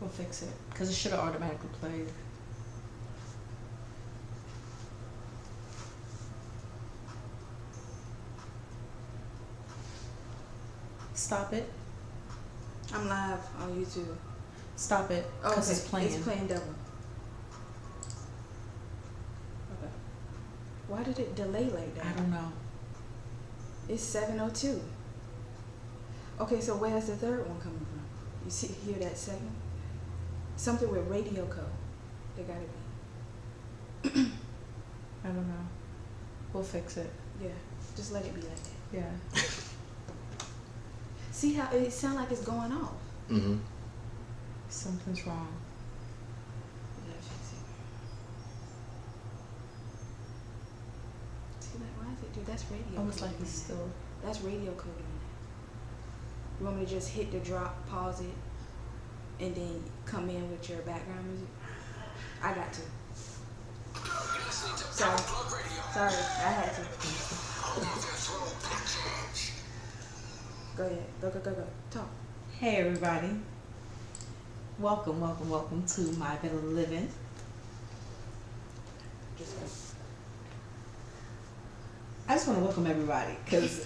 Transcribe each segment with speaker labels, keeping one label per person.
Speaker 1: We'll fix it. Because it should have automatically played. Stop it.
Speaker 2: I'm live on YouTube.
Speaker 1: Stop it. Because
Speaker 2: Okay.
Speaker 1: it's playing.
Speaker 2: It's playing double. Okay. Why did it delay like that?
Speaker 1: I don't know.
Speaker 2: It's 7:02. Okay, so where's the third one coming from? You see, hear that second? Something with radio code. They gotta be.
Speaker 1: I don't know. We'll fix it.
Speaker 2: Yeah, just let it be like that.
Speaker 1: Yeah.
Speaker 2: See how it sounds like it's going off.
Speaker 3: Mm-hmm.
Speaker 1: Something's wrong.
Speaker 2: We gotta fix it. See, like, why is it do? That's radio.
Speaker 1: Almost
Speaker 2: code
Speaker 1: like
Speaker 2: doing
Speaker 1: it's
Speaker 2: that.
Speaker 1: still.
Speaker 2: That's radio code doing that. You want me to just hit the drop, pause it, and then come in with your background music? I got to. Sorry. Sorry, I had to. Go ahead. Go. Talk.
Speaker 1: Hey everybody. Welcome to My Better Living.
Speaker 2: Just go.
Speaker 1: I just want to welcome everybody because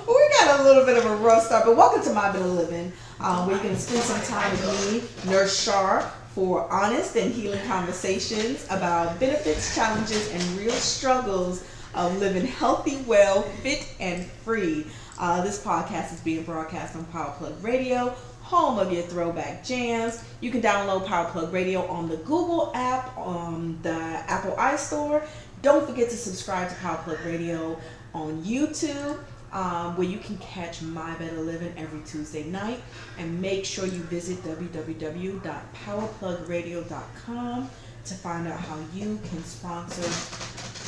Speaker 1: we got a little bit of a rough start, but welcome to My Better Living, where you can spend some time with me, Nurse Shar, for honest and healing conversations about benefits, challenges, and real struggles of living healthy, well, fit, and free. This podcast is being broadcast on Power Plug Radio, home of your throwback jams. You can download Power Plug Radio on the Google app, on the Apple iStore. Don't forget to subscribe to Power Plug Radio on YouTube, where you can catch My Better Living every Tuesday night. And make sure you visit www.powerplugradio.com to find out how you can sponsor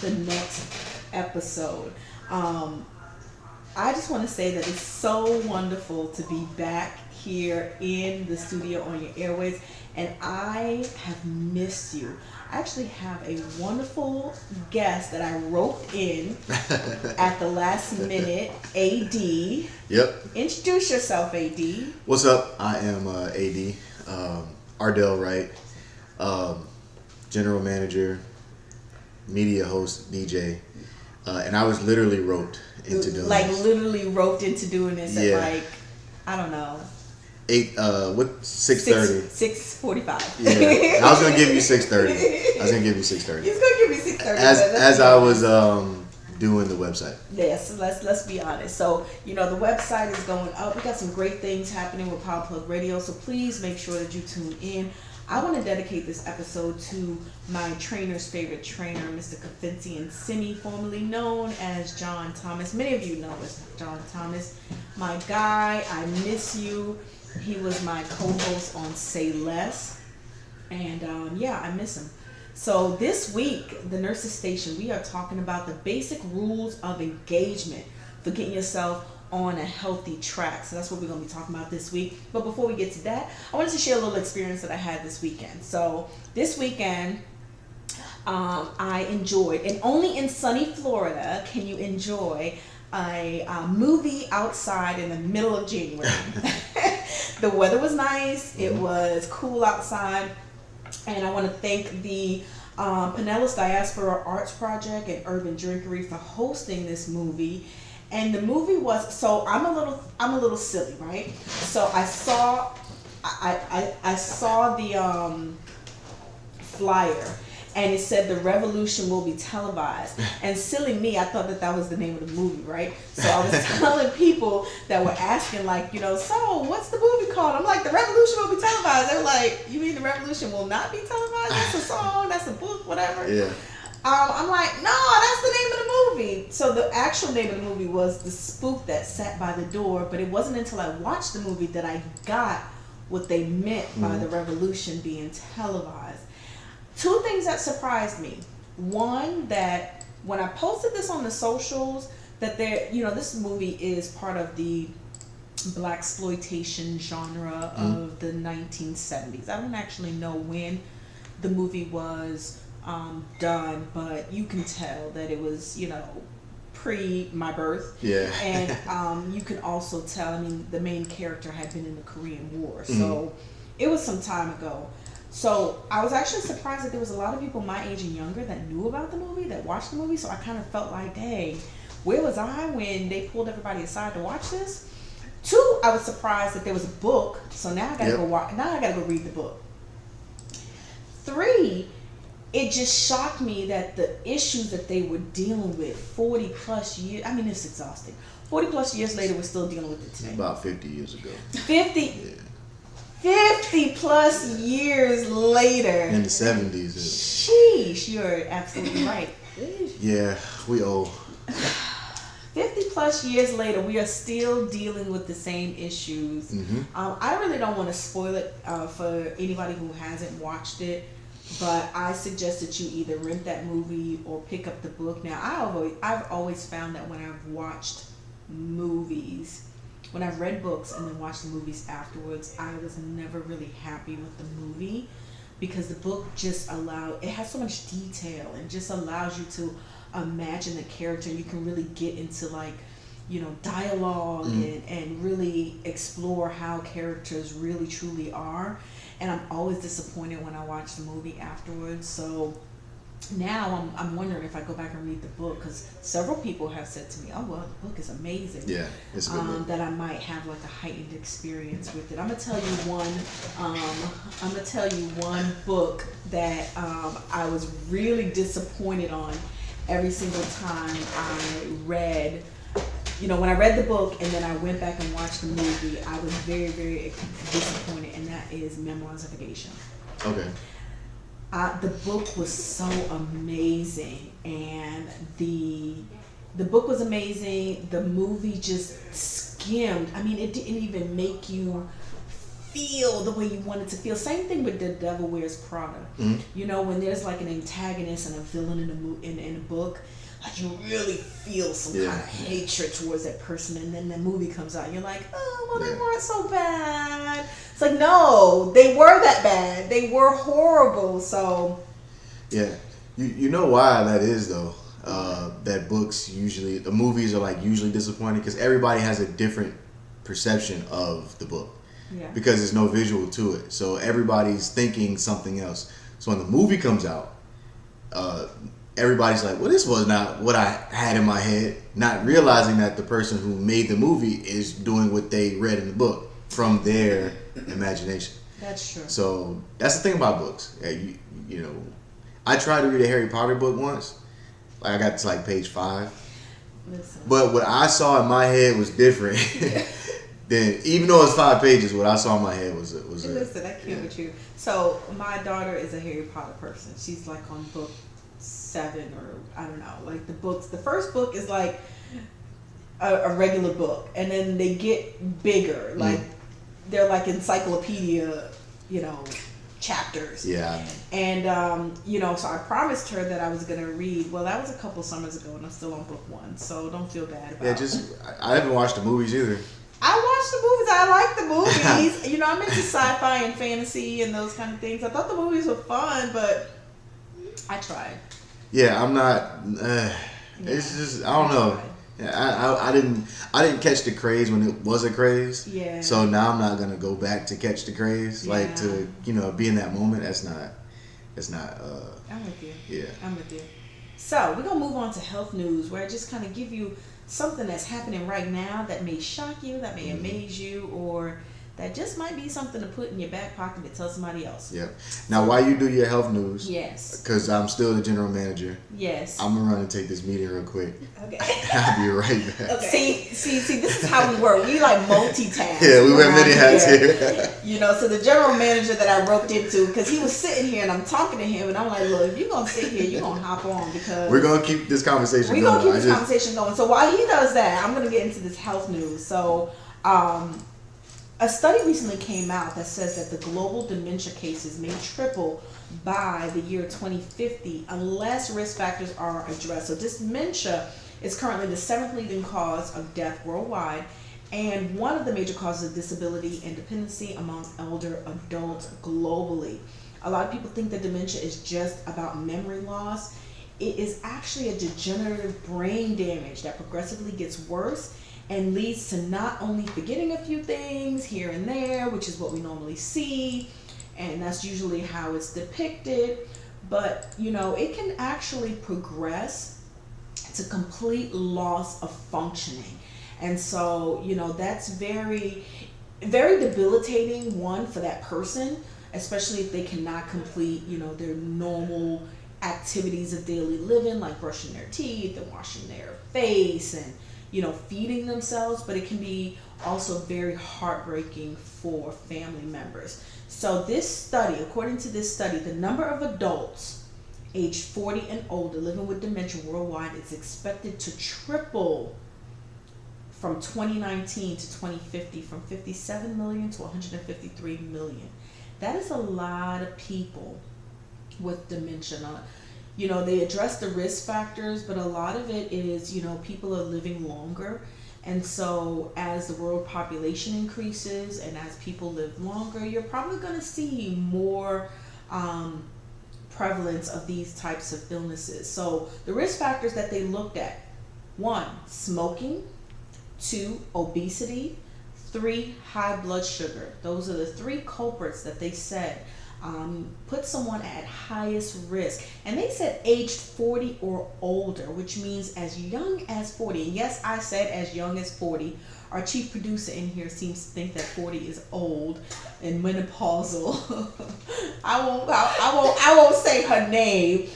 Speaker 1: the next episode. I just want to say that it's so wonderful to be back here in the studio on your airways, and I have missed you. I actually have a wonderful guest that I roped in at the last minute, AD.
Speaker 3: Yep.
Speaker 1: Introduce yourself, AD.
Speaker 3: What's up? I am AD, Ardell Wright, general manager, media host, DJ, and I was literally roped into doing this.
Speaker 1: Literally roped into doing this at I don't know.
Speaker 3: 6:30.
Speaker 1: 6:45.
Speaker 3: Yeah, I was gonna give you 6:30.
Speaker 1: He's gonna give me 6:30.
Speaker 3: As I was doing the website.
Speaker 1: Yes, let's be honest. So, the website is going up. We got some great things happening with Power Plug Radio, so please make sure that you tune in. I want to dedicate this episode to my trainer's favorite trainer, Mr. Kafinci and Simi, formerly known as John Thomas. Many of you know as John Thomas. My guy, I miss you. He was my co-host on Say Less. And I miss him. So this week, the Nurses Station, we are talking about the basic rules of engagement for getting yourself on a healthy track. So that's what we're going to be talking about this week. But before we get to that, I wanted to share a little experience that I had this weekend. So this weekend, I enjoyed, and only in sunny Florida can you enjoy a movie outside in the middle of January. The weather was nice. It was cool outside. And I want to thank the Pinellas Diaspora Arts Project and Urban Drinkery for hosting this movie. And the movie was, so I'm a little silly, right? So I saw the flyer, and it said the revolution will be televised. And silly me, I thought that was the name of the movie, right? So I was telling people that were asking, so what's the movie called? I'm like, the revolution will be televised. They're like, you mean the revolution will not be televised? That's a song, that's a book, whatever.
Speaker 3: Yeah.
Speaker 1: I'm like, no, that's the name of the movie. So the actual name of the movie was The Spook That Sat by the Door, but it wasn't until I watched the movie that I got what they meant by the revolution being televised. Two things that surprised me. One, that when I posted this on the socials, that this movie is part of the blaxploitation genre of the 1970s. I don't actually know when the movie was done, but you can tell that it was, pre my birth.
Speaker 3: Yeah.
Speaker 1: And you can also tell, I mean, the main character had been in the Korean War. So it was some time ago. So I was actually surprised that there was a lot of people my age and younger that knew about the movie, that watched the movie. So I kind of felt like, dang, where was I when they pulled everybody aside to watch this? 2, I was surprised that there was a book. So now I gotta go watch. Now I gotta go read the book. 3, it just shocked me that the issues that they were dealing with 40 plus years. I mean, it's exhausting. 40 plus years later, we're still dealing with it today.
Speaker 3: About 50 years ago.
Speaker 1: 50. Yeah. 50 plus years later.
Speaker 3: In the 70s.
Speaker 1: Sheesh, you're absolutely right.
Speaker 3: Yeah, we old.
Speaker 1: 50 plus years later, we are still dealing with the same issues. I really don't want to spoil it for anybody who hasn't watched it, but I suggest that you either rent that movie or pick up the book. Now, I've always found that when I've watched movies, when I've read books and then watched the movies afterwards, I was never really happy with the movie, because the book just it has so much detail and just allows you to imagine the character. You can really get into, like, you know, dialogue and really explore how characters really truly are. And I'm always disappointed when I watch the movie afterwards. So now I'm wondering if I go back and read the book, because several people have said to me, oh, well, the book is amazing.
Speaker 3: Yeah, it's a good book.
Speaker 1: That I might have like a heightened experience with it. I'm gonna tell you one book that I was really disappointed on every single time I read. You know, when I read the book and then I went back and watched the movie, I was very, very disappointed, and that is Memoirs of a Geisha.
Speaker 3: Okay.
Speaker 1: The book was so amazing, and the book was amazing. The movie just skimmed. I mean, it didn't even make you feel the way you wanted to feel. Same thing with The Devil Wears Prada. You know, when there's like an antagonist and a villain in a book, like you really feel some kind of hatred towards that person, and then the movie comes out and you're like, oh, well, they weren't so bad. It's like, no, they were that bad. They were horrible. So
Speaker 3: yeah, you know why that is, though. That the movies are like usually disappointing because everybody has a different perception of the book.
Speaker 1: Yeah.
Speaker 3: Because there's no visual to it, so everybody's thinking something else. So when the movie comes out, everybody's like, well, this was not what I had in my head, not realizing that the person who made the movie is doing what they read in the book from their imagination.
Speaker 1: That's true.
Speaker 3: So that's the thing about books. You know, I tried to read a Harry Potter book once. Like, I got to like page 5.
Speaker 1: Listen.
Speaker 3: But what I saw in my head was different. Then, even though it's 5 pages, what I saw in my head was
Speaker 1: Listen, I can't with you. So my daughter is a Harry Potter person. She's like on book 7, or I don't know. Like the books, the first book is like a regular book, and then they get bigger. Like they're like encyclopedia, you know, chapters.
Speaker 3: Yeah.
Speaker 1: And you know, so I promised her that I was gonna read. Well, that was a couple summers ago, and I'm still on book 1, so don't feel bad about it.
Speaker 3: Yeah, I haven't watched the movies either.
Speaker 1: I watched the movies. I like the movies. You know, I'm into sci-fi and fantasy and those kind of things. I thought the movies were fun, but I tried.
Speaker 3: Yeah, I'm not. It's just, I don't know. Yeah, I didn't catch the craze when it was a craze.
Speaker 1: Yeah.
Speaker 3: So now I'm not gonna go back to catch the craze. Like to be in that moment. That's not.
Speaker 1: I'm with you.
Speaker 3: Yeah.
Speaker 1: I'm with you. So we're gonna move on to health news, where I just kind of give you something that's happening right now that may shock you, that may amaze you, or that just might be something to put in your back pocket to tell somebody else.
Speaker 3: Yeah. Now, while you do your health news,
Speaker 1: yes,
Speaker 3: because I'm still the general manager.
Speaker 1: Yes.
Speaker 3: I'm gonna run and take this meeting real quick.
Speaker 1: Okay.
Speaker 3: I'll be right back.
Speaker 1: Okay. See. This is how we work. We like multitask.
Speaker 3: Yeah, we wear many hats here.
Speaker 1: You know, so the general manager that I roped into, because he was sitting here and I'm talking to him, and I'm like, look, if you're gonna sit here, you're gonna hop on, because
Speaker 3: we're gonna keep this conversation going.
Speaker 1: We're gonna keep this conversation going. So while he does that, I'm gonna get into this health news. So a study recently came out that says that the global dementia cases may triple by the year 2050 unless risk factors are addressed. So dementia is currently the 7th leading cause of death worldwide, and one of the major causes of disability and dependency among elder adults globally. A lot of people think that dementia is just about memory loss. it is actually a degenerative brain damage that progressively gets worse and leads to not only forgetting a few things here and there, which is what we normally see, and that's usually how it's depicted, but it can actually progress to complete loss of functioning. And so, that's very, very debilitating, one, for that person, especially if they cannot complete, their normal activities of daily living, like brushing their teeth and washing their face and, feeding themselves. But it can be also very heartbreaking for family members. So this study, according to this study, the number of adults aged 40 and older living with dementia worldwide is expected to triple from 2019 to 2050, from 57 million to 153 million. That is a lot of people with dementia. Now, they address the risk factors, but a lot of it is, people are living longer. And so as the world population increases and as people live longer, you're probably going to see more prevalence of these types of illnesses. So the risk factors that they looked at: 1, smoking; 2, obesity; 3, high blood sugar. Those are the 3 culprits that they said put someone at highest risk. And they said aged 40 or older, which means as young as 40. And yes, I said as young as 40. Our chief producer in here seems to think that 40 is old and menopausal. I won't say her name,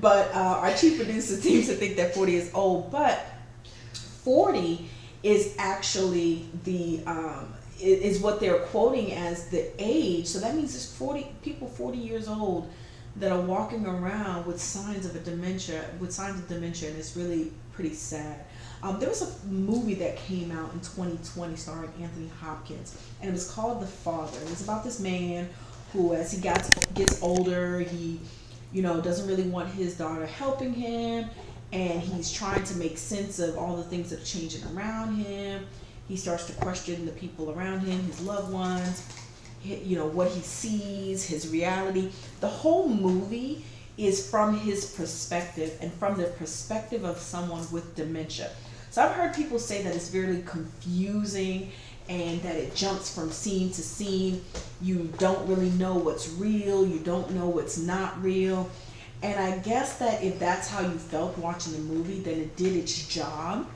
Speaker 1: but our chief producer seems to think that 40 is old. But 40 is actually is what they're quoting as the age. So that means there's 40 people 40 years old that are walking around with signs of dementia, and it's really pretty sad. There was a movie that came out in 2020 starring Anthony Hopkins, and it was called The Father. It was about this man who, as he gets older, he doesn't really want his daughter helping him, and he's trying to make sense of all the things that are changing around him. He starts to question the people around him, his loved ones, what he sees, his reality. The whole movie is from his perspective and from the perspective of someone with dementia. So I've heard people say that it's very confusing and that it jumps from scene to scene. You don't really know what's real. You don't know what's not real. And I guess that if that's how you felt watching the movie, then it did its job,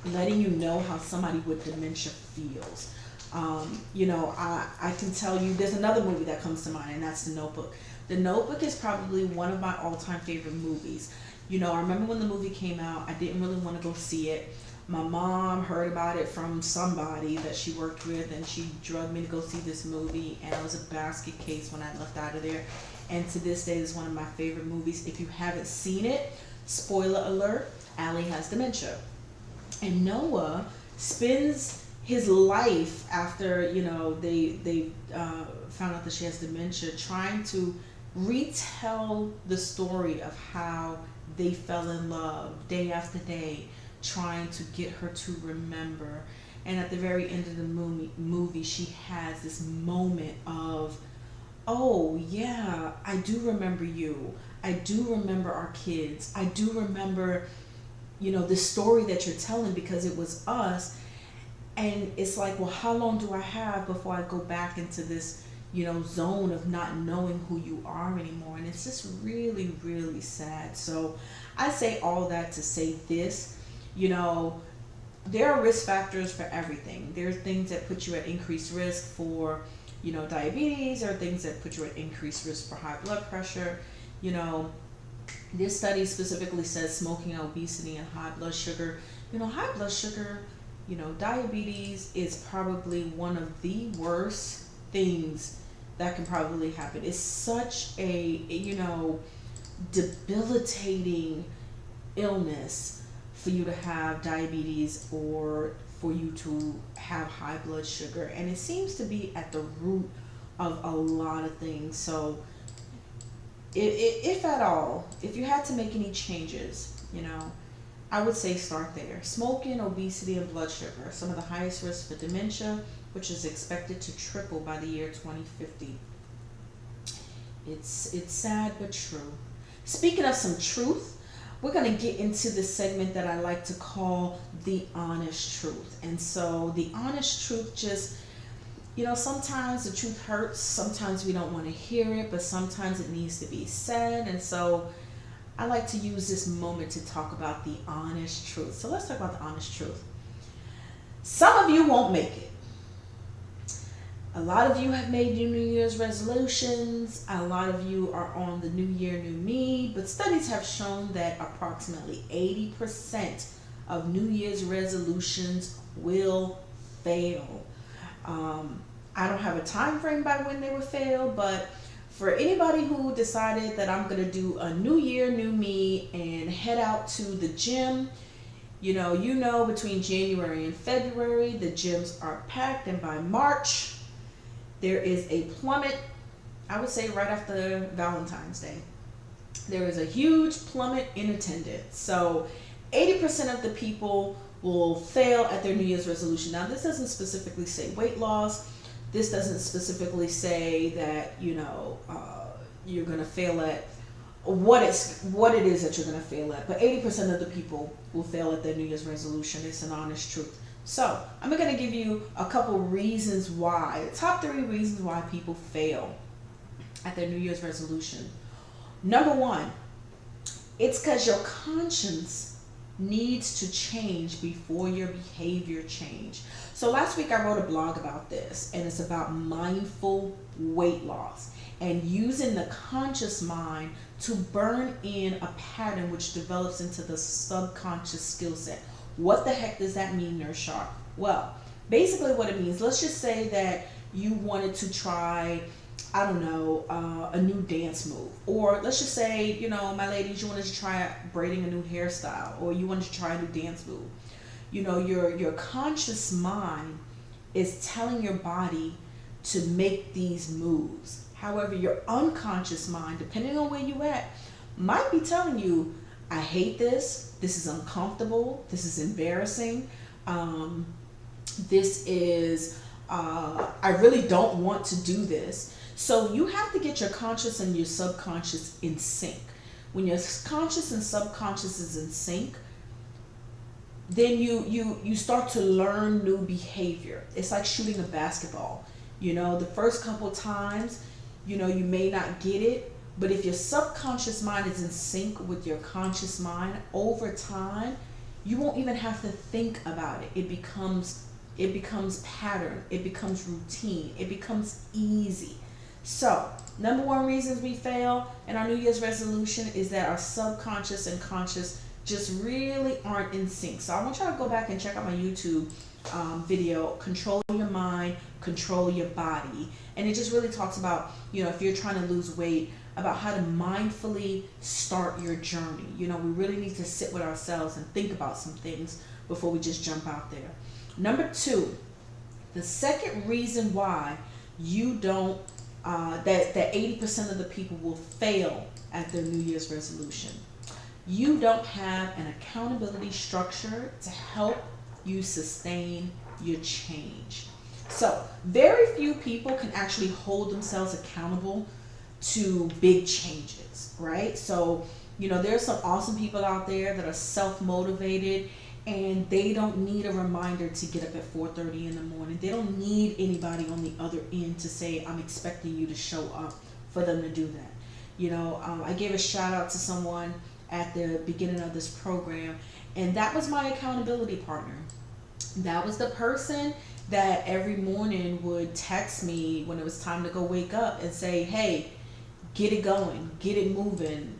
Speaker 1: letting you know how somebody with dementia feels. I can tell you, there's another movie that comes to mind, and that's The Notebook. The Notebook is probably one of my all-time favorite movies. I remember when the movie came out, I didn't really want to go see it. My mom heard about it from somebody that she worked with, and she drugged me to go see this movie, and it was a basket case when I left out of there. And to this day, it's one of my favorite movies. If you haven't seen it, spoiler alert, Allie has dementia. And Noah spends his life after, they found out that she has dementia, trying to retell the story of how they fell in love day after day, trying to get her to remember. And at the very end of the movie, she has this moment of, oh yeah, I do remember you. I do remember our kids. I do remember, the story that you're telling, because it was us. And it's like, well, how long do I have before I go back into this, zone of not knowing who you are anymore? And it's just really, really sad. So I say all that to say this, there are risk factors for everything. There's things that put you at increased risk for, diabetes, or things that put you at increased risk for high blood pressure. This study specifically says smoking, obesity, and high blood sugar. High blood sugar, diabetes is probably one of the worst things that can probably happen. It's such a, debilitating illness for you to have diabetes or for you to have high blood sugar. And it seems to be at the root of a lot of things. So if at all, if you had to make any changes, I would say start there. Smoking, obesity, and blood sugar are some of the highest risks for dementia, which is expected to triple by the year 2050. It's sad but true. Speaking of some truth, we're going to get into the segment that I like to call the honest truth. And so the honest truth just, sometimes the truth hurts. Sometimes we don't want to hear it, but sometimes it needs to be said. And so I like to use this moment to talk about the honest truth. So let's talk about the honest truth. Some of you won't make it. A lot of you have made your New Year's resolutions. A lot of you are on the New Year, New Me. But studies have shown that approximately 80% of New Year's resolutions will fail. I don't have a time frame by when they will fail, but for anybody who decided that I'm going to do a New Year, New Me and head out to the gym, between January and February, the gyms are packed, and by March, there is a plummet. I would say right after Valentine's Day, there is a huge plummet in attendance. So 80% of the people will fail at their New Year's resolution. Now, this doesn't specifically say weight loss. This doesn't specifically say that, you're going to fail at what it is that you're going to fail at. But 80% of the people will fail at their New Year's resolution. It's an honest truth. So I'm going to give you a couple reasons why, the top 3 reasons why people fail at their New Year's resolution. Number 1, it's because your conscience needs to change before your behavior change. So last week I wrote a blog about this, and it's about mindful weight loss and using the conscious mind to burn in a pattern which develops into the subconscious skill set. What the heck does that mean, Nurse Shar? Well, basically what it means, let's just say that you wanted to try, a new dance move. Or let's just say, my ladies, you wanted to try braiding a new hairstyle, or you wanted to try a new dance move. Your conscious mind is telling your body to make these moves. However, your unconscious mind, depending on where you at, might be telling you, I hate this. This is uncomfortable. This is embarrassing. I really don't want to do this. So you have to get your conscious and your subconscious in sync. When your conscious and subconscious is in sync, then you start to learn new behavior. It's like shooting a basketball. The first couple times, you may not get it, but if your subconscious mind is in sync with your conscious mind, over time, you won't even have to think about it. It becomes pattern. It becomes routine. It becomes easy. So, number 1 reasons we fail in our New Year's resolution is that our subconscious and conscious just really aren't in sync. So I want y'all to go back and check out my YouTube video, Control Your Mind, Control Your Body. And it just really talks about, if you're trying to lose weight, about how to mindfully start your journey. We really need to sit with ourselves and think about some things before we just jump out there. Number 2, the second reason why you don't, that 80% of the people will fail at their New Year's resolution. You don't have an accountability structure to help you sustain your change. So very few people can actually hold themselves accountable to big changes, right? So, there's some awesome people out there that are self-motivated, and they don't need a reminder to get up at 4:30 in the morning. They don't need anybody on the other end to say, I'm expecting you to show up, for them to do that. I gave a shout out to someone at the beginning of this program, and that was my accountability partner. That was the person that every morning would text me when it was time to go wake up and say, hey, get it going, get it moving,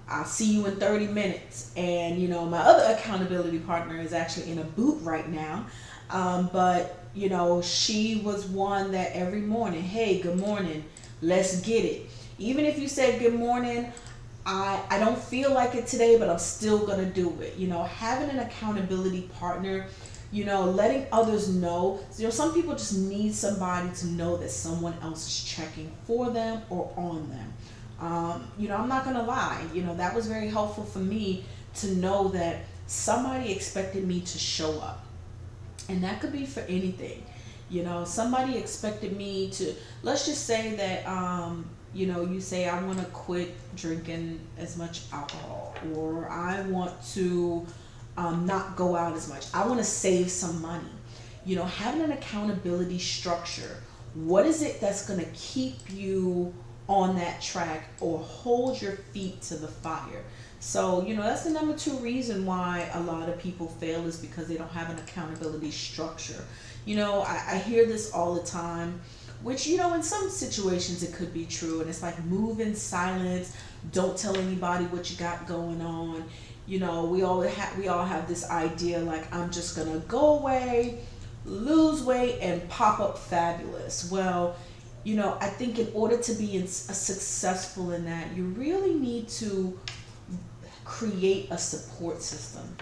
Speaker 1: I'll see you in 30 minutes. And, my other accountability partner is actually in a boot right now. But she was one that every morning, hey, good morning, let's get it. Even if you said good morning, I don't feel like it today, but I'm still going to do it. Having an accountability partner, letting others know. Some people just need somebody to know that someone else is checking for them or on them. I'm not going to lie. That was very helpful for me to know that somebody expected me to show up. And that could be for anything. Somebody expected me to, let's just say that, You say, I want to quit drinking as much alcohol, or I want to not go out as much. I want to save some money. Having an accountability structure. What is it that's going to keep you on that track or hold your feet to the fire? So, that's the number 2 reason why a lot of people fail, is because they don't have an accountability structure. I hear this all the time, which, in some situations it could be true. And it's like, move in silence. Don't tell anybody what you got going on. We all have this idea like, I'm just going to go away, lose weight, and pop up fabulous. Well, I think in order to be successful in that, you really need to create a support system.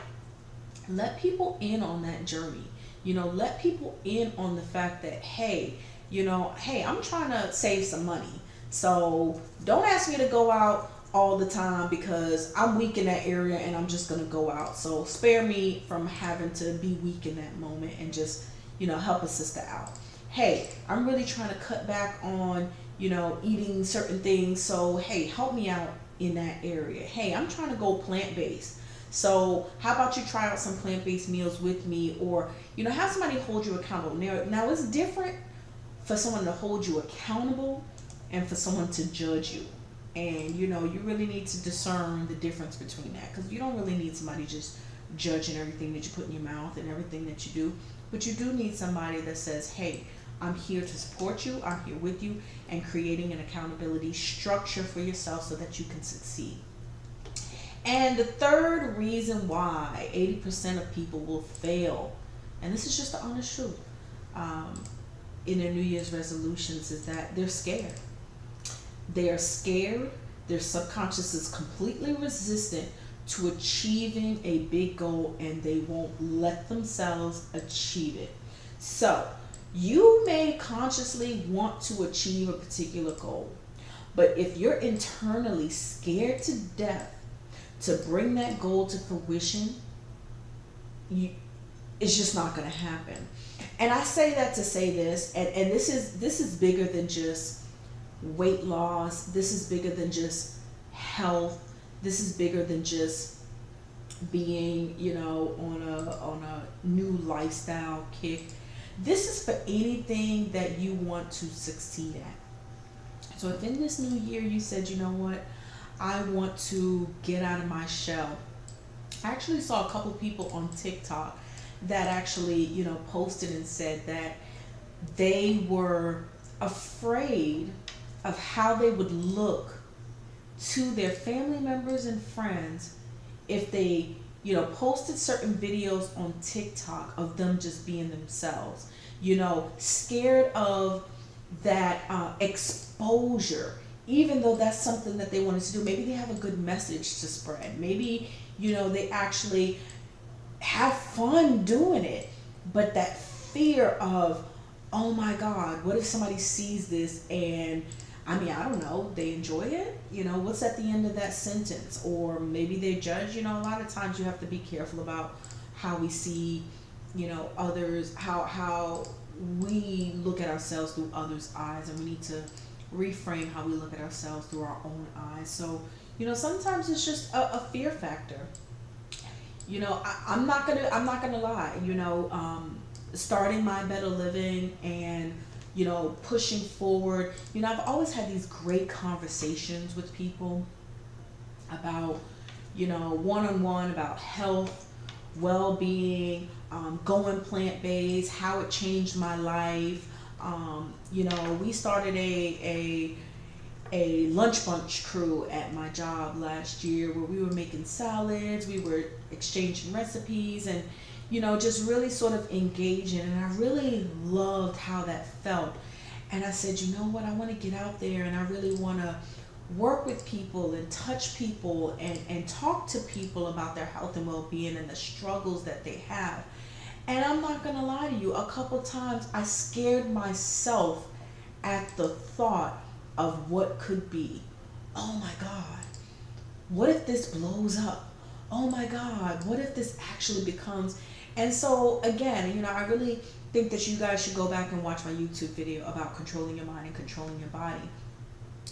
Speaker 1: Let people in on that journey. Let people in on the fact that, hey, I'm trying to save some money. So don't ask me to go out all the time because I'm weak in that area and I'm just going to go out. So spare me from having to be weak in that moment and just, help a sister out. Hey, I'm really trying to cut back on, eating certain things. So, hey, help me out in that area. Hey, I'm trying to go plant-based. So how about you try out some plant-based meals with me, or, have somebody hold you accountable. Now it's different for someone to hold you accountable and for someone to judge you. And, you really need to discern the difference between that, because you don't really need somebody just judging everything that you put in your mouth and everything that you do. But you do need somebody that says, hey, I'm here to support you, I'm here with you, and creating an accountability structure for yourself so that you can succeed. And the third reason why 80% of people will fail, and this is just the honest truth, in their New Year's resolutions, is that they're scared. They are scared. Their subconscious is completely resistant to achieving a big goal, and they won't let themselves achieve it. So you may consciously want to achieve a particular goal, but if you're internally scared to death to bring that goal to fruition, it's just not going to happen. And I say that to say this, and this is bigger than just weight loss. This is bigger than just health. This is bigger than just being, on a new lifestyle kick. This is for anything that you want to succeed at. So if in this new year you said, you know what, I want to get out of my shell. I actually saw a couple people on TikTok that actually, posted and said that they were afraid of how they would look to their family members and friends if they, posted certain videos on TikTok of them just being themselves, scared of that exposure, even though that's something that they wanted to do. Maybe they have a good message to spread. Maybe, they actually have fun doing it, but that fear of, oh my God, what if somebody sees this and, I don't know, they enjoy it? What's at the end of that sentence? Or maybe they judge. A lot of times you have to be careful about how we see, others, how we look at ourselves through others' eyes, and we need to reframe how we look at ourselves through our own eyes. So, sometimes it's just a fear factor. I'm not gonna lie. Starting my better living and pushing forward. I've always had these great conversations with people about, one-on-one about health, well-being, going plant-based, how it changed my life. We started a lunch bunch crew at my job last year where we were making salads, we were exchanging recipes, and just really sort of engaging. And I really loved how that felt. And I said, you know what, I want to get out there and I really want to work with people and touch people and talk to people about their health and well-being and the struggles that they have. And I'm not going to lie to you, a couple times I scared myself at the thought of what could be. Oh my God, what if this blows up? Oh my God, what if this actually becomes... And so again, I really think that you guys should go back and watch my YouTube video about controlling your mind and controlling your body.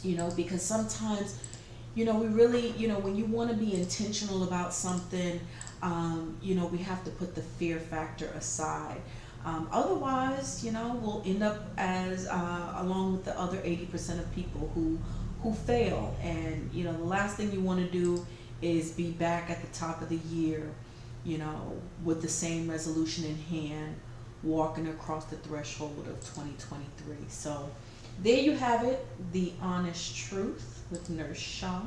Speaker 1: because sometimes, we really, when you want to be intentional about something, we have to put the fear factor aside. Otherwise, we'll end up as along with the other 80% of people who fail. And the last thing you want to do is be back at the top of the year, with the same resolution in hand, walking across the threshold of 2023. So there you have it, the honest truth with Nurse Shar.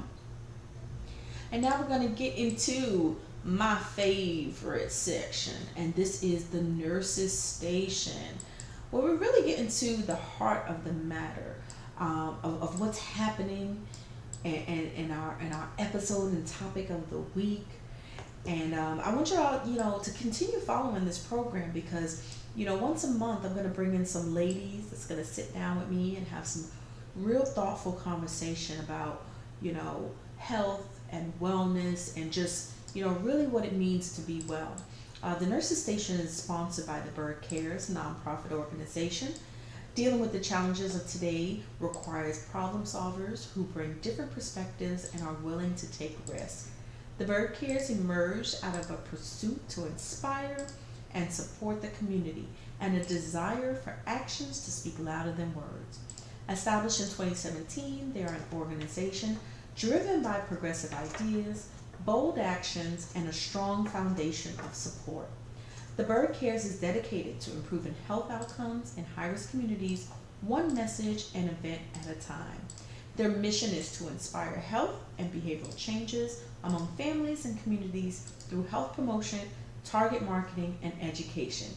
Speaker 1: And now we're going to get into my favorite section, and this is the nurses station, where we really get into the heart of the matter, of what's happening in our episode and topic of the week. And I want y'all, to continue following this program, because once a month I'm going to bring in some ladies that's going to sit down with me and have some real thoughtful conversation about health and wellness, and just really what it means to be well. The Nurses Station is sponsored by the Bird Cares nonprofit organization. Dealing with the challenges of today requires problem solvers who bring different perspectives and are willing to take risks. The Bird Cares emerged out of a pursuit to inspire and support the community, and a desire for actions to speak louder than words. Established in 2017, they are an organization driven by progressive ideas, bold actions, and a strong foundation of support. The Bird Cares is dedicated to improving health outcomes in high-risk communities, one message and event at a time. Their mission is to inspire health and behavioral changes among families and communities through health promotion, target marketing, and education.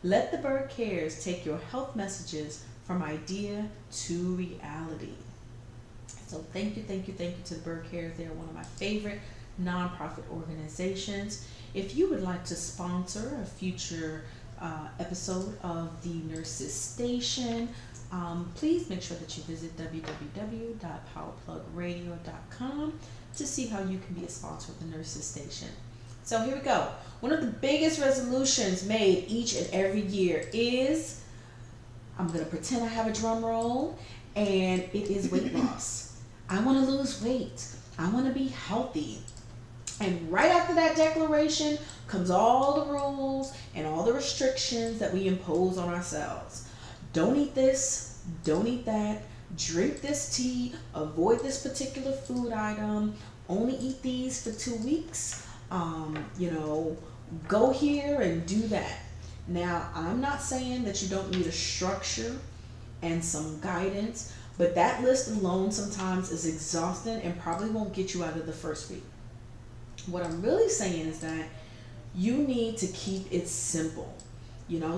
Speaker 1: Let the Bird Cares take your health messages from idea to reality. So thank you to the Bird Cares. They are one of my favorite nonprofit organizations. If you would like to sponsor a future episode of the Nurses Station, please make sure that you visit www.powerplugradio.com to see how you can be a sponsor of the Nurses Station. So here we go. One of the biggest resolutions made each and every year is, I'm going to pretend I have a drum roll, and it is weight loss. I want to lose weight. I want to be healthy. And right after that declaration comes all the rules and all the restrictions that we impose on ourselves. Don't eat this, don't eat that, drink this tea, avoid this particular food item, only eat these for 2 weeks, go here and do that. Now, I'm not saying that you don't need a structure and some guidance, but that list alone sometimes is exhausting and probably won't get you out of the first week. What I'm really saying is that you need to keep it simple,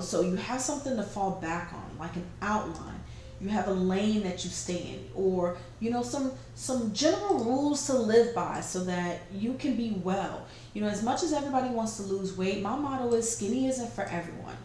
Speaker 1: so you have something to fall back on, like an outline. You have a lane that you stay in, or some general rules to live by so that you can be well. As much as everybody wants to lose weight, my motto is skinny isn't for everyone,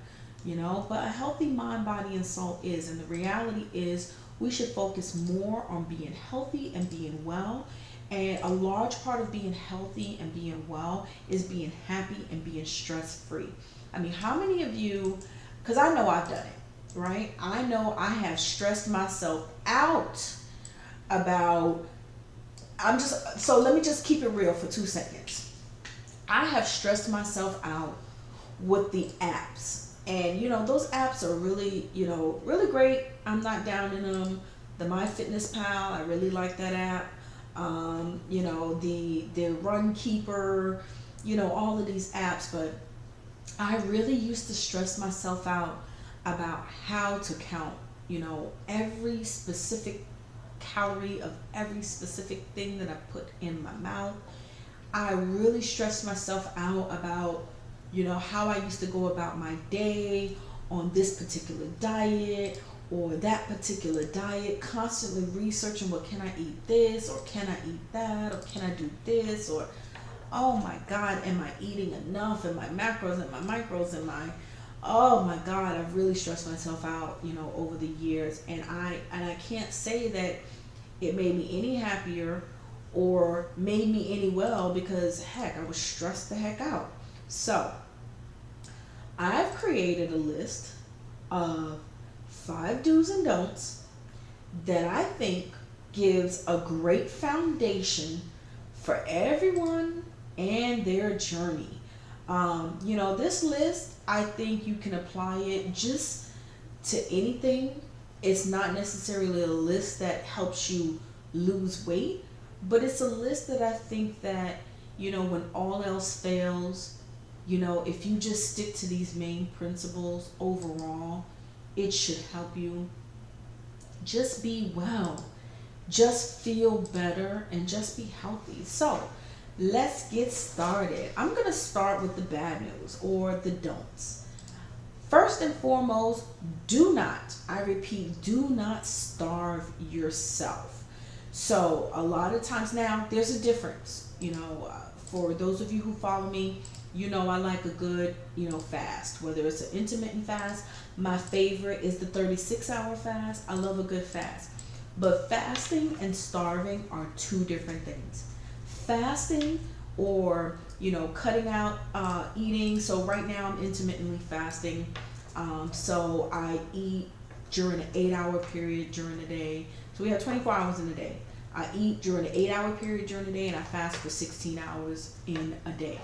Speaker 1: but a healthy mind, body, and soul is. And the reality is we should focus more on being healthy and being well. And a large part of being healthy and being well is being happy and being stress-free. I mean, how many of you, because I know I've done it, right? I know I have stressed myself out about, so let me just keep it real for 2 seconds. I have stressed myself out with the apps. And, those apps are really, really great. I'm not down in them. The MyFitnessPal, I really like that app. The Run Keeper, all of these apps. But I really used to stress myself out about how to count, every specific calorie of every specific thing that I put in my mouth. I really stressed myself out about, how I used to go about my day on this particular diet or that particular diet, constantly researching, well, can I eat this, or can I eat that, or can I do this, or, oh my God, am I eating enough, and my macros and my micros and my, oh my God, I've really stressed myself out, over the years. And I can't say that it made me any happier or made me any well, because heck, I was stressed the heck out. So I've created a list of 5 do's and don'ts that I think gives a great foundation for everyone and their journey. This list, I think you can apply it just to anything. It's not necessarily a list that helps you lose weight, but it's a list that I think that, when all else fails, if you just stick to these main principles overall, it should help you just be well, just feel better, and just be healthy. So let's get started. I'm going to start with the bad news, or the don'ts. First and foremost, do not, I repeat, do not starve yourself. So a lot of times now, there's a difference. For those of you who follow me, I like a good, fast, whether it's an intermittent fast. My favorite is the 36-hour fast. I love a good fast. But fasting and starving are two different things. Fasting, or cutting out eating. So right now I'm intermittently fasting. So I eat during an 8-hour period during the day. So we have 24 hours in a day. I eat during an 8-hour period during the day, and I fast for 16 hours in a day.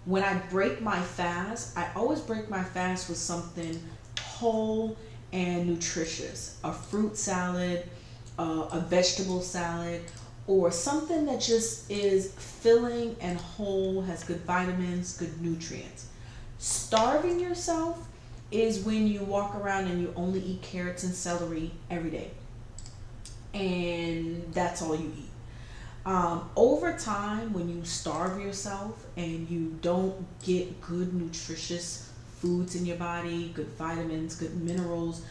Speaker 1: When I break my fast, I always break my fast with something whole and nutritious. A fruit salad, a vegetable salad, or something that just is filling and whole, has good vitamins, good nutrients. Starving yourself is when you walk around and you only eat carrots and celery every day, and that's all you eat. Over time, when you starve yourself and you don't get good nutritious foods in your body, good vitamins, good minerals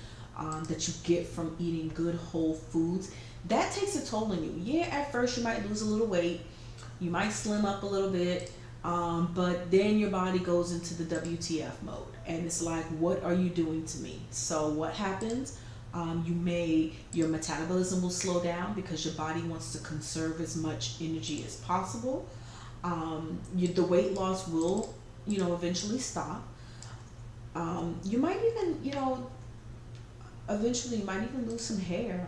Speaker 1: that you get from eating good whole foods, that takes a toll on you. Yeah, at first you might lose a little weight, you might slim up a little bit, but then your body goes into the WTF mode, and it's like, what are you doing to me? So what happens? Your metabolism will slow down because your body wants to conserve as much energy as possible. The weight loss will, eventually stop. You might even, eventually you might even lose some hair.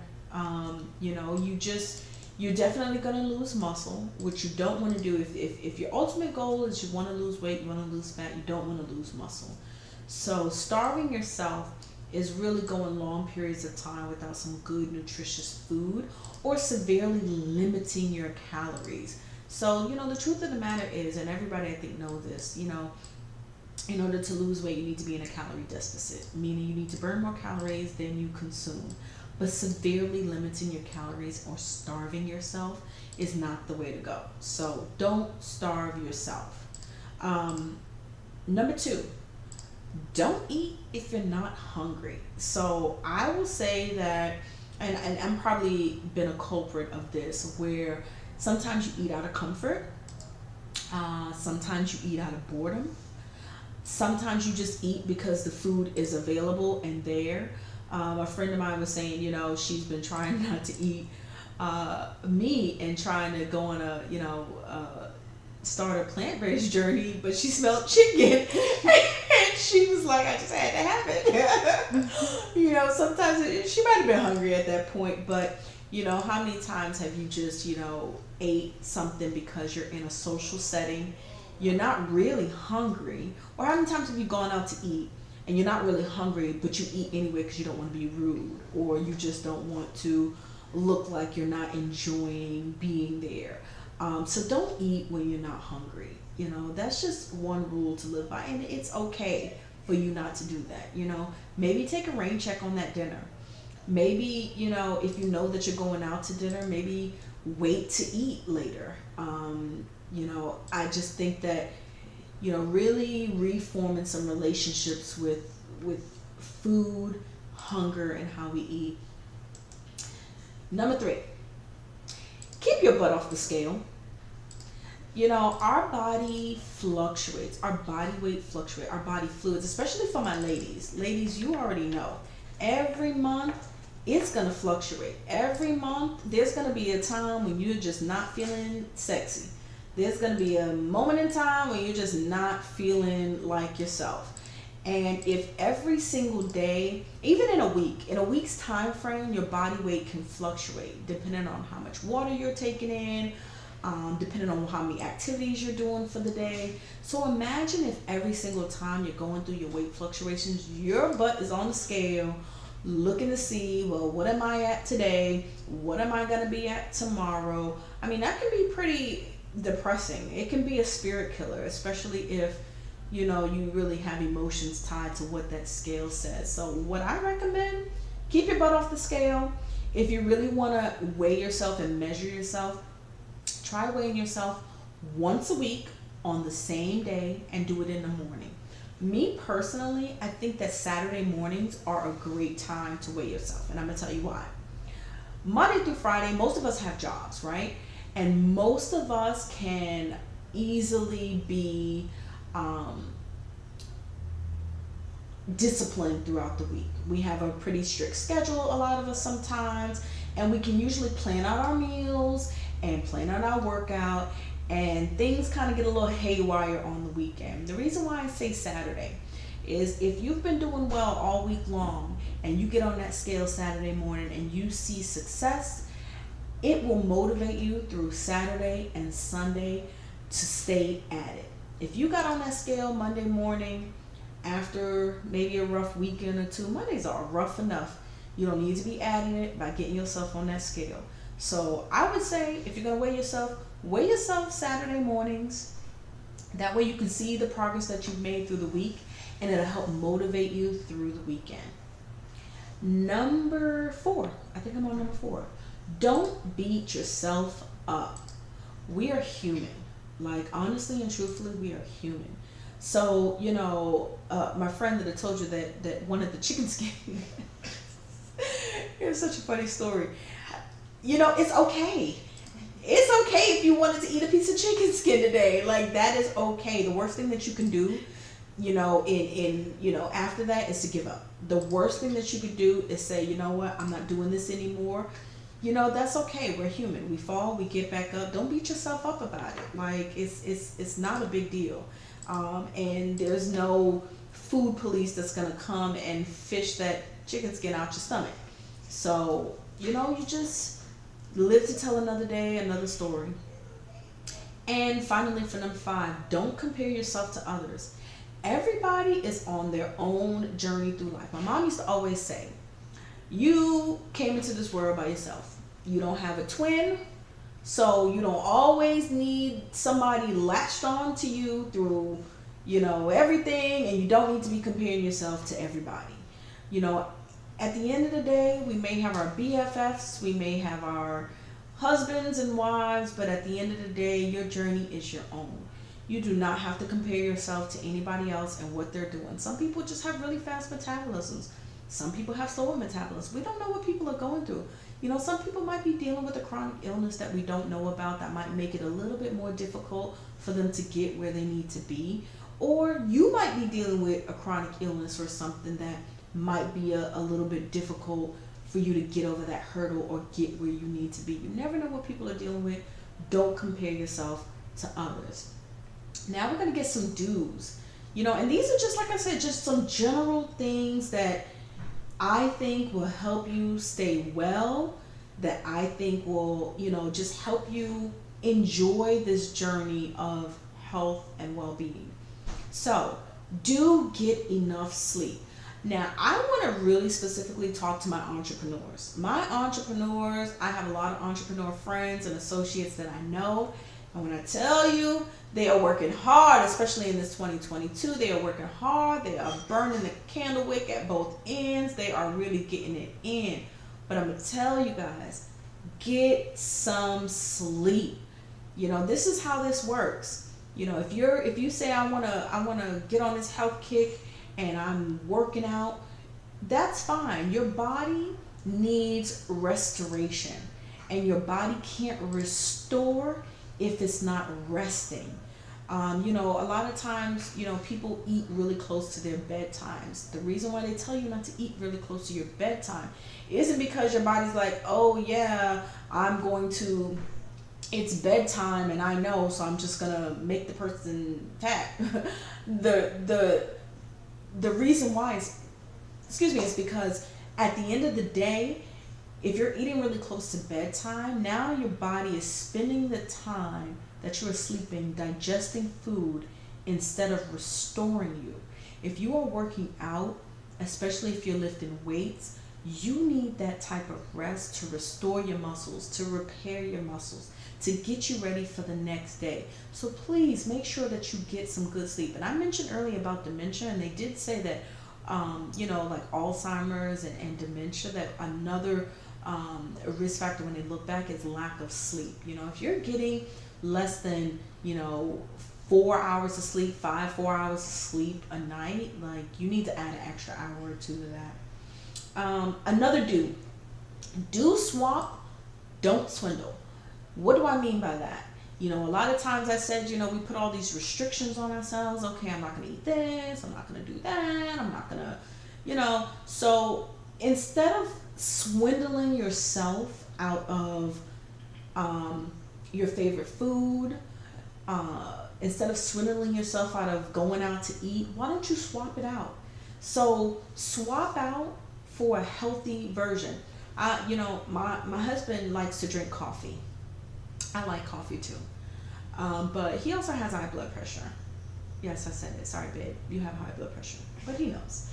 Speaker 1: You're definitely going to lose muscle, which you don't want to do. If your ultimate goal is you want to lose weight, you want to lose fat, you don't want to lose muscle. So starving yourself is really going long periods of time without some good nutritious food, or severely limiting your calories. So, the truth of the matter is, and everybody I think know this, in order to lose weight, you need to be in a calorie deficit, meaning you need to burn more calories than you consume. But severely limiting your calories or starving yourself is not the way to go. So don't starve yourself. Number 2, don't eat if you're not hungry. So I will say that, and I'm probably been a culprit of this, where sometimes you eat out of comfort, sometimes you eat out of boredom, sometimes you just eat because the food is available and there. A friend of mine was saying, she's been trying not to eat meat and trying to go on start a plant-based journey, but she smelled chicken and she was like, I just had to have it. Sometimes she might have been hungry at that point, but how many times have you just, ate something because you're in a social setting, you're not really hungry? Or how many times have you gone out to eat and you're not really hungry, but you eat anyway because you don't want to be rude, or you just don't want to look like you're not enjoying being there? So don't eat when you're not hungry. That's just one rule to live by, and it's okay for you not to do that. Maybe take a rain check on that dinner. Maybe, if you know that you're going out to dinner, maybe wait to eat later. I just think that, really reforming some relationships with food, hunger, and how we eat. Number 3, keep your butt off the scale. Our body fluctuates, our body weight fluctuates, our body fluids, especially for my ladies. Ladies, you already know, every month it's going to fluctuate. Every month there's going to be a time when you're just not feeling sexy. There's going to be a moment in time when you're just not feeling like yourself. And if every single day, even in a week's time frame, your body weight can fluctuate depending on how much water you're taking in, depending on how many activities you're doing for the day. So imagine if every single time you're going through your weight fluctuations, your butt is on the scale looking to see, well, what am I at today? What am I going to be at tomorrow? I mean, that can be pretty depressing. It can be a spirit killer, especially if you really have emotions tied to what that scale says. So what I recommend, keep your butt off the scale. If you really want to weigh yourself and measure yourself, try weighing yourself once a week on the same day and do it in the morning. Me personally, I think that Saturday mornings are a great time to weigh yourself, and I'm going to tell you why. Monday through Friday, most of us have jobs, right? And most of us can easily be disciplined throughout the week. We have a pretty strict schedule, a lot of us sometimes, and we can usually plan out our meals and plan out our workout, and things kind of get a little haywire on the weekend. The reason why I say Saturday is if you've been doing well all week long and you get on that scale Saturday morning and you see success, it will motivate you through Saturday and Sunday to stay at it. If you got on that scale Monday morning after maybe a rough weekend or two, Mondays are rough enough. You don't need to be adding it by getting yourself on that scale. So I would say if you're going to weigh yourself Saturday mornings. That way you can see the progress that you've made through the week, and it'll help motivate you through the weekend. Number 4, I think I'm on number 4. Don't beat yourself up. We are human. Like, honestly and truthfully, we are human. So, my friend that I told you that wanted the chicken skin, it's such a funny story. It's okay. It's okay if you wanted to eat a piece of chicken skin today. Like, that is okay. The worst thing that you can do, after that is to give up. The worst thing that you could do is say, you know what, I'm not doing this anymore. That's okay. We're human. We fall, we get back up. Don't beat yourself up about it. Like, it's not a big deal. And there's no food police that's going to come and fish that chicken skin out your stomach. So, you just live to tell another day, another story. And finally, for number 5, don't compare yourself to others. Everybody is on their own journey through life. My mom used to always say, you came into this world by yourself. You don't have a twin, so you don't always need somebody latched on to you through, everything, and you don't need to be comparing yourself to everybody. At the end of the day, we may have our BFFs, we may have our husbands and wives, but at the end of the day, your journey is your own. You do not have to compare yourself to anybody else and what they're doing. Some people just have really fast metabolisms. Some people have slower metabolisms. We don't know what people are going through. Some people might be dealing with a chronic illness that we don't know about that might make it a little bit more difficult for them to get where they need to be. Or you might be dealing with a chronic illness or something that might be a little bit difficult for you to get over that hurdle or get where you need to be. You never know what people are dealing with. Don't compare yourself to others. Now we're going to get some do's. And these are just, like I said, just some general things that I think will help you stay well, that I think will, just help you enjoy this journey of health and well-being. So, do get enough sleep. Now, I want to really specifically talk to my entrepreneurs. I have a lot of entrepreneur friends and associates that I know. And when I tell you, they are working hard, especially in this 2022, they are working hard. They are burning the candle wick at both ends. They are really getting it in. But I'm going to tell you guys, get some sleep. This is how this works. If you say I want to get on this health kick and I'm working out, that's fine. Your body needs restoration, and your body can't restore if it's not resting. A lot of times, people eat really close to their bedtimes. The reason why they tell you not to eat really close to your bedtime isn't because your body's like, oh yeah, it's bedtime and I the reason why is, is because at the end of the day, if you're eating really close to bedtime, now your body is spending the time that you're sleeping digesting food instead of restoring you. If you are working out, especially if you're lifting weights, you need that type of rest to restore your muscles, to repair your muscles, to get you ready for the next day. So please make sure that you get some good sleep. And I mentioned earlier about dementia, and they did say that, like Alzheimer's and dementia, that another risk factor when they look back is lack of sleep. If you're getting less than, 4 hours of sleep, 4 hours of sleep a night, like you need to add an extra hour or two to that. Another do swap, don't swindle. What do I mean by that? A lot of times I said, we put all these restrictions on ourselves. Okay, I'm not going to eat this. I'm not going to do that. I'm not going to, So instead of swindling yourself out of your favorite food, instead of swindling yourself out of going out to eat, why don't you swap it out? So swap out for a healthy version. My husband likes to drink coffee. I like coffee too. But he also has high blood pressure. Yes, I said it. Sorry, babe. You have high blood pressure. But he knows.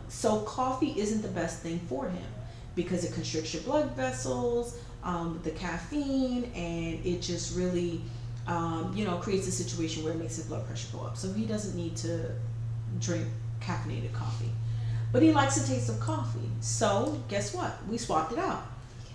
Speaker 1: So coffee isn't the best thing for him because it constricts your blood vessels, the caffeine, and it just really, creates a situation where it makes his blood pressure go up. So he doesn't need to drink caffeinated coffee. But he likes the taste of coffee. So guess what? We swapped it out.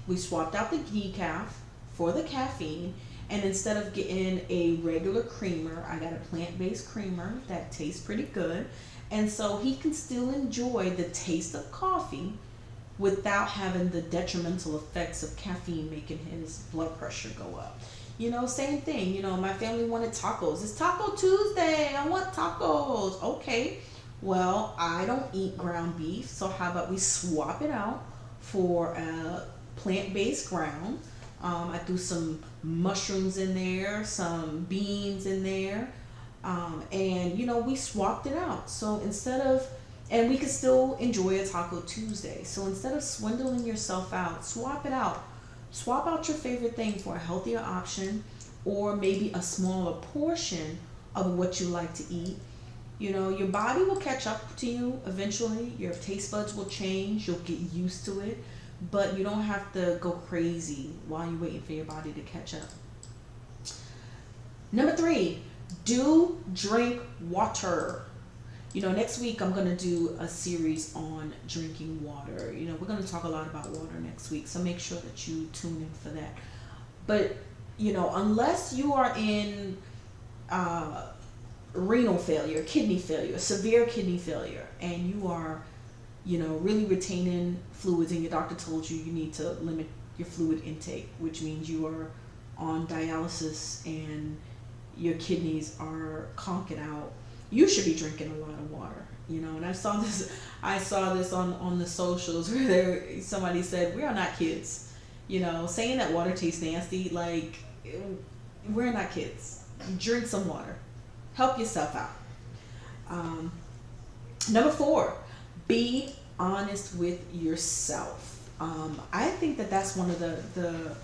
Speaker 1: We swapped out the decaf for the caffeine, and instead of getting a regular creamer, I got a plant-based creamer that tastes pretty good. And so he can still enjoy the taste of coffee without having the detrimental effects of caffeine making his blood pressure go up. Same thing. My family wanted tacos. It's Taco Tuesday. I want tacos. Okay. Well, I don't eat ground beef, so how about we swap it out for a plant-based ground. I threw some mushrooms in there, some beans in there, and we swapped it out. So and we could still enjoy a Taco Tuesday. So instead of swindling yourself out, swap it out. Swap out your favorite thing for a healthier option, or maybe a smaller portion of what you like to eat. Your body will catch up to you eventually. Your taste buds will change. You'll get used to it. But you don't have to go crazy while you're waiting for your body to catch up. Number 3, do drink water. Next week I'm going to do a series on drinking water. We're going to talk a lot about water next week, so make sure that you tune in for that. But, unless you are in renal failure, kidney failure, severe kidney failure, and you are really retaining fluids, and your doctor told you need to limit your fluid intake, which means you are on dialysis and your kidneys are conking out, you should be drinking a lot of water. And I saw this on the socials where somebody said, we are not kids. Saying that water tastes nasty, like, we're not kids. Drink some water. Help yourself out. Number 4, be honest with yourself. I think that that's one of the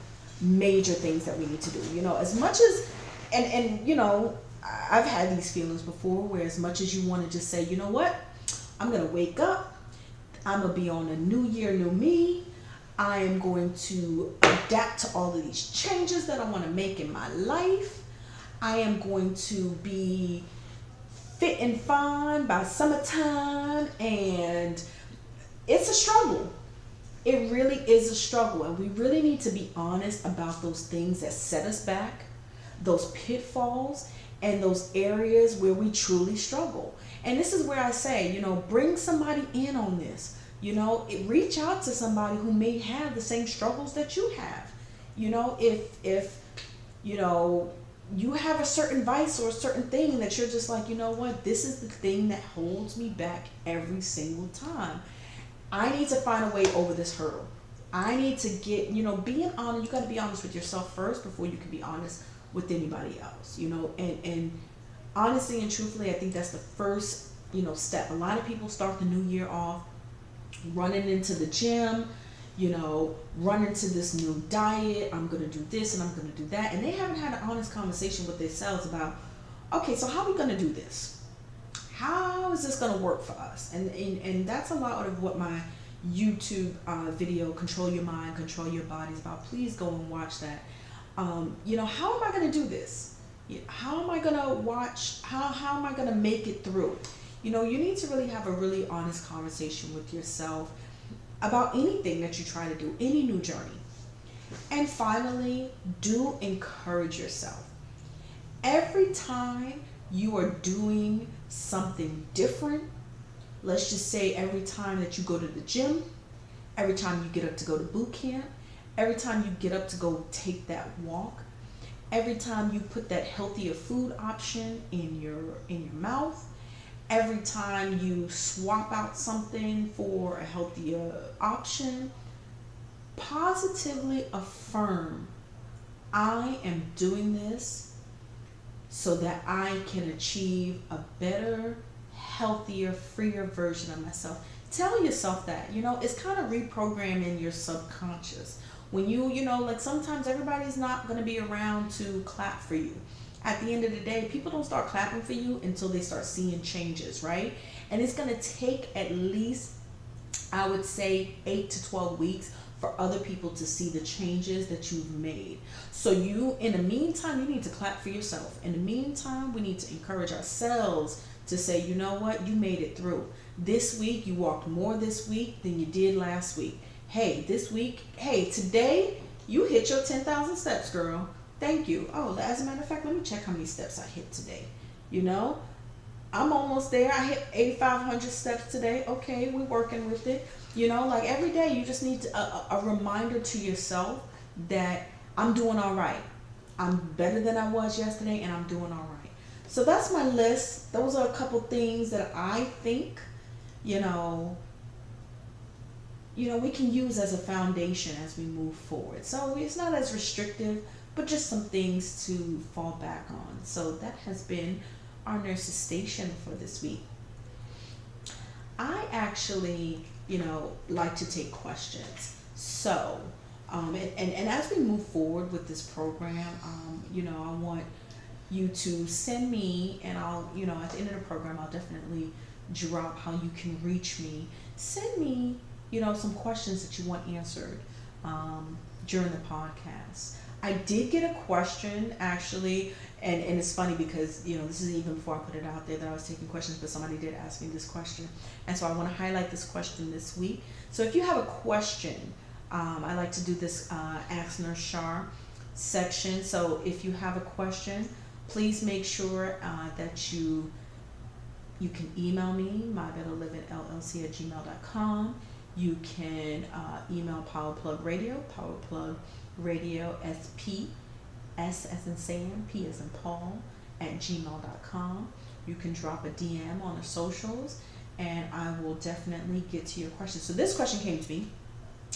Speaker 1: major things that we need to do. As much as, and I've had these feelings before where as much as you want to just say, you know what, I'm going to wake up, I'm going to be on a new year, new me, I am going to adapt to all of these changes that I want to make in my life, I am going to be fit and fine by summertime, and it's a struggle. It really is a struggle, and we really need to be honest about those things that set us back, those pitfalls, and those areas where we truly struggle. And this is where I say, bring somebody in on this. Reach out to somebody who may have the same struggles that you have. If you have a certain vice or a certain thing that you're just like, this is the thing that holds me back every single time. I need to find a way over this hurdle. I need to get, being honest, you got to be honest with yourself first before you can be honest with anybody else, and honestly and truthfully, I think that's the first step. A lot of people start the new year off running into the gym, run into this new diet. I'm going to do this and I'm going to do that. And they haven't had an honest conversation with themselves about, okay, so how are we going to do this? How is this going to work for us? And that's a lot of what my YouTube video, Control Your Mind, Control Your Body, is about. Please go and watch that. How am I going to do this? How am I going to watch? How am I going to make it through? You need to really have a really honest conversation with yourself about anything that you try to do, any new journey. And finally, do encourage yourself. Every time you are doing something different, let's just say every time that you go to the gym, every time you get up to go to boot camp, every time you get up to go take that walk, every time you put that healthier food option in your mouth, every time you swap out something for a healthier option, positively affirm, I am doing this so that I can achieve a better, healthier, freer version of myself. Tell yourself that. It's kind of reprogramming your subconscious. When like sometimes everybody's not going to be around to clap for you. At the end of the day, people don't start clapping for you until they start seeing changes, right? And it's going to take at least, I would say, 8 to 12 weeks for other people to see the changes that you've made. So in the meantime, you need to clap for yourself. In the meantime, we need to encourage ourselves to say, you know what? You made it through. This week, you walked more this week than you did last week. Hey, today, you hit your 10,000 steps, girl. Thank you. Oh, as a matter of fact, let me check how many steps I hit today. I'm almost there. I hit 8,500 steps today. Okay, we're working with it. Like every day you just need a reminder to yourself that I'm doing all right. I'm better than I was yesterday and I'm doing all right. So that's my list. Those are a couple things that I think, we can use as a foundation as we move forward. So it's not as restrictive, but just some things to fall back on. So that has been our nurse's station for this week. I actually, like to take questions. So, and as we move forward with this program, I want you to send me, and I'll, at the end of the program, I'll definitely drop how you can reach me. Send me, some questions that you want answered during the podcast. I did get a question actually, and it's funny because this is even before I put it out there that I was taking questions, but somebody did ask me this question, and so I want to highlight this question this week. So if you have a question, I like to do this Ask Nurse Shar section. So if you have a question, please make sure that you can email me, mybetterlivingllc@gmail.com. You can email Powerplug Radio, SP, S as in Sam, P as in Paul, @gmail.com. You can drop a DM on the socials, and I will definitely get to your question. So this question came to me,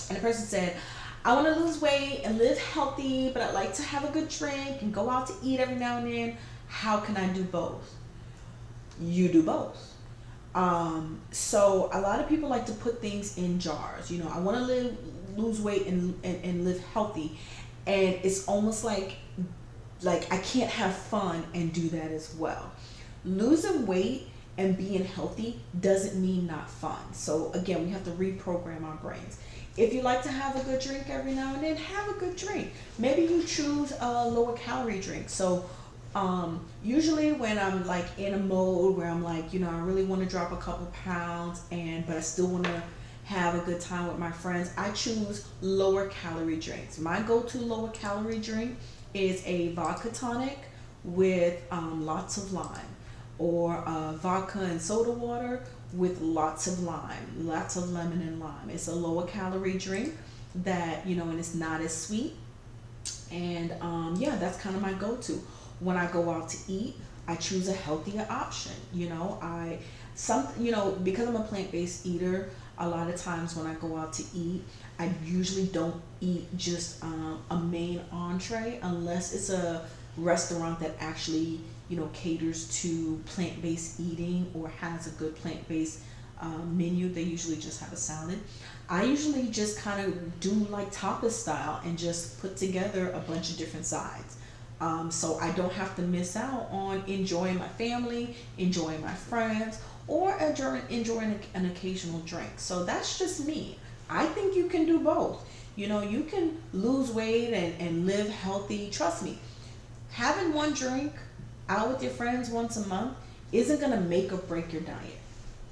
Speaker 1: and the person said, I want to lose weight and live healthy, but I'd like to have a good drink and go out to eat every now and then. How can I do both? You do both. So a lot of people like to put things in jars. I want to lose weight and live healthy, and it's almost like I can't have fun and do that as well. Losing weight and being healthy doesn't mean not fun. So again, we have to reprogram our brains. If you like to have a good drink every now and then, have a good drink. Maybe you choose a lower calorie drink. So usually when I'm like in a mode where I'm like, I really want to drop a couple pounds but I still want to have a good time with my friends, I choose lower calorie drinks. My go-to lower calorie drink is a vodka tonic with lots of lime, or vodka and soda water with lots of lime, lots of lemon and lime. It's a lower calorie drink that, and it's not as sweet. And that's kind of my go-to. When I go out to eat, I choose a healthier option. Because I'm a plant-based eater, a lot of times when I go out to eat, I usually don't eat just a main entree unless it's a restaurant that actually caters to plant-based eating or has a good plant-based menu. They usually just have a salad. I usually just kind of do like tapas style and just put together a bunch of different sides. So I don't have to miss out on enjoying my family, enjoying my friends, or enjoying an occasional drink. So that's just me. I think you can do both. You can lose weight and live healthy. Trust me, having one drink out with your friends once a month isn't going to make or break your diet.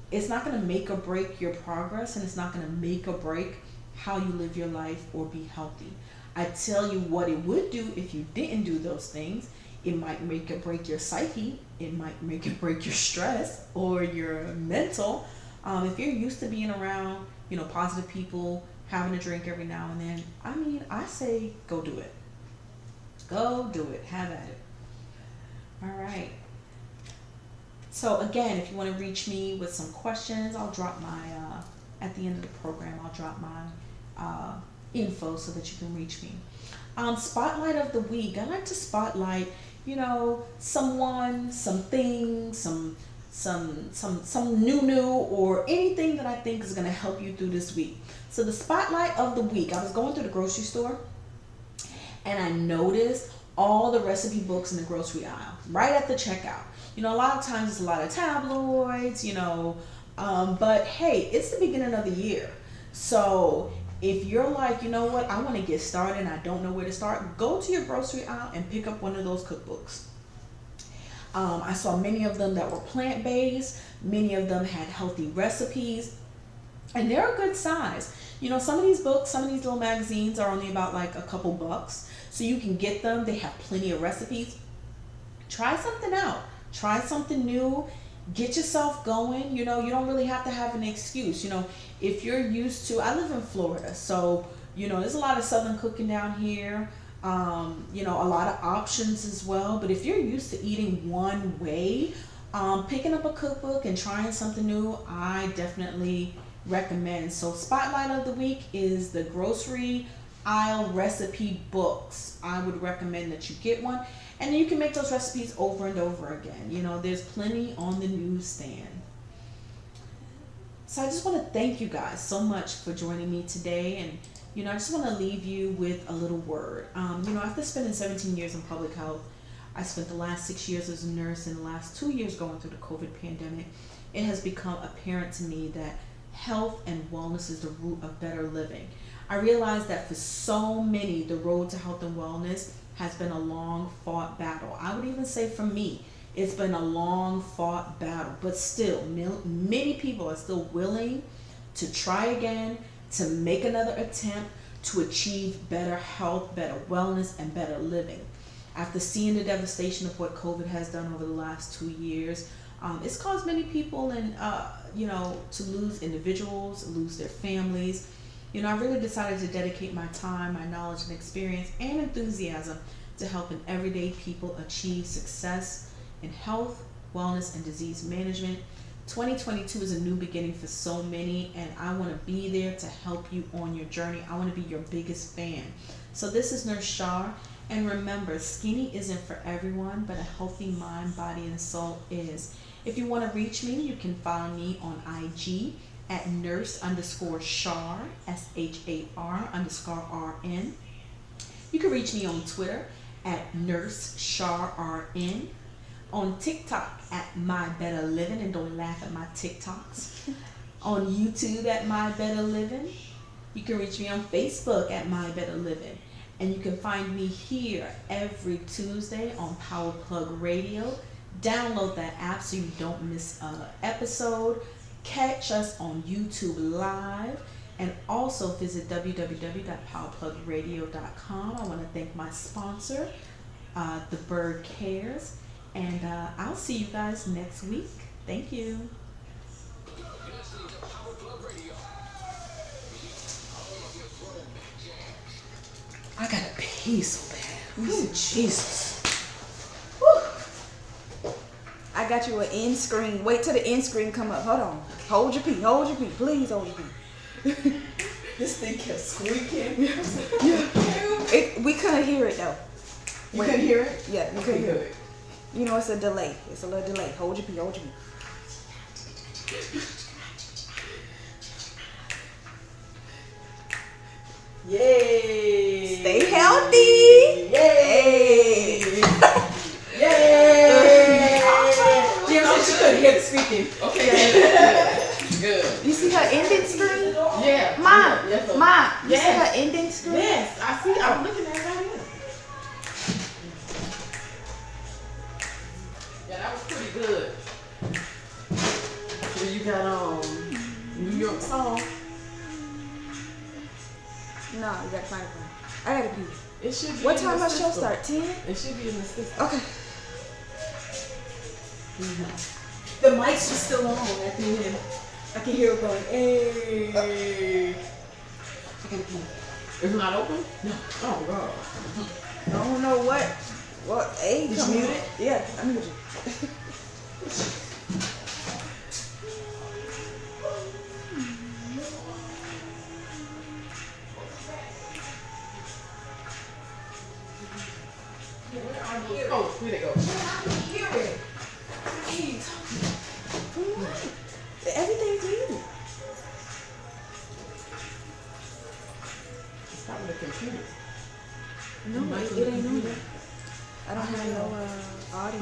Speaker 1: It's not going to make or break your progress, and it's not going to make or break how you live your life or be healthy. I tell you what it would do if you didn't do those things. It might make or break your psyche. It might make or break your stress or your mental. If you're used to being around, positive people, having a drink every now and then, I say go do it. Go do it. Have at it. All right. So again, if you want to reach me with some questions, I'll drop my, at the end of the program, I'll drop my info so that you can reach me. Spotlight of the week. I like to spotlight, someone, something, some new or anything that I think is going to help you through this week. So the spotlight of the week, I was going through the grocery store and I noticed all the recipe books in the grocery aisle right at the checkout. A lot of times it's a lot of tabloids, but hey, it's the beginning of the year. So if you're like, what, I want to get started and I don't know where to start, go to your grocery aisle and pick up one of those cookbooks. I saw many of them that were plant-based. Many of them had healthy recipes, and they're a good size. Some of these books, some of these little magazines are only about like a couple bucks, so you can get them. They have plenty of recipes. Try something out. Try something new. Get yourself going. You don't really have to have an excuse. If you're used to, I live in Florida, so there's a lot of Southern cooking down here. A lot of options as well. But if you're used to eating one way, picking up a cookbook and trying something new, I definitely recommend. So spotlight of the week is the grocery aisle recipe books. I would recommend that you get one, and then you can make those recipes over and over again. There's plenty on the newsstand. So I just want to thank you guys so much for joining me today, and I just want to leave you with a little word. After spending 17 years in public health, I spent the last 6 years as a nurse and the last 2 years going through the COVID pandemic. It has become apparent to me that health and wellness is the root of better living. I realized that for so many, the road to health and wellness has been a long fought battle. I would even say for me, it's been a long fought battle, but still many people are still willing to try again, to make another attempt to achieve better health, better wellness, and better living. After seeing the devastation of what COVID has done over the last 2 years, it's caused many people to lose individuals, lose their families. I really decided to dedicate my time, my knowledge and experience and enthusiasm to helping everyday people achieve success in health, wellness, and disease management. 2022 is a new beginning for so many, and I want to be there to help you on your journey. I want to be your biggest fan. So this is Nurse Shar, and remember, skinny isn't for everyone, but a healthy mind, body, and soul is. If you want to reach me, you can follow me on IG at nurse_Shar, SHAR_RN. You can reach me on Twitter at NurseSharRN. On TikTok at My Better Living, and don't laugh at my TikToks. On YouTube at My Better Living. You can reach me on Facebook at My Better Living. And you can find me here every Tuesday on Power Plug Radio. Download that app so you don't miss an episode. Catch us on YouTube Live. And also visit www.powerplugradio.com. I want to thank my sponsor, The Bird Cares. And I'll see you guys next week. Thank you. I got to pee so bad. Ooh, Jesus. Woo.
Speaker 2: I got you an end screen. Wait till the end screen come up. Hold on. Hold your pee. Hold your pee. Please hold your pee.
Speaker 1: This thing kept squeaking.
Speaker 2: Yeah. We couldn't hear it though.
Speaker 1: You couldn't hear it?
Speaker 2: Yeah, you
Speaker 1: Okay,
Speaker 2: couldn't hear
Speaker 1: good.
Speaker 2: it. You know, it's a delay. It's a little delay. Hold your pee. Hold your pee.
Speaker 1: Yay!
Speaker 2: Stay healthy.
Speaker 1: Yay! Yay! Jim said she couldn't hear the speaking.
Speaker 4: Okay. Good.
Speaker 2: You see her ending screen?
Speaker 4: Yeah.
Speaker 2: Mom,
Speaker 4: Yes, sir.
Speaker 2: Mom, you see
Speaker 4: Yes.
Speaker 2: her ending screen?
Speaker 4: Yes, I see. I'm looking at it right here. Yeah, that was pretty good. So you got New York song.
Speaker 2: No, you gotta find it. I gotta pee.
Speaker 4: It should be.
Speaker 2: What
Speaker 4: in
Speaker 2: time
Speaker 4: the
Speaker 2: my show
Speaker 4: system.
Speaker 2: start? 10?
Speaker 4: It should be in the system.
Speaker 2: Okay.
Speaker 1: The mics were still on at the end. I can hear it going, hey. I gotta pee.
Speaker 4: It's not open?
Speaker 1: No.
Speaker 4: Oh god.
Speaker 2: I don't know what. Hey,
Speaker 1: Did
Speaker 2: come
Speaker 1: you
Speaker 2: on.
Speaker 1: mute it?
Speaker 2: Yeah, I muted you.
Speaker 4: Oh, here they go.
Speaker 2: Everything's muted.
Speaker 4: It's probably the computer.
Speaker 2: No, it ain't on there. I don't have no audio.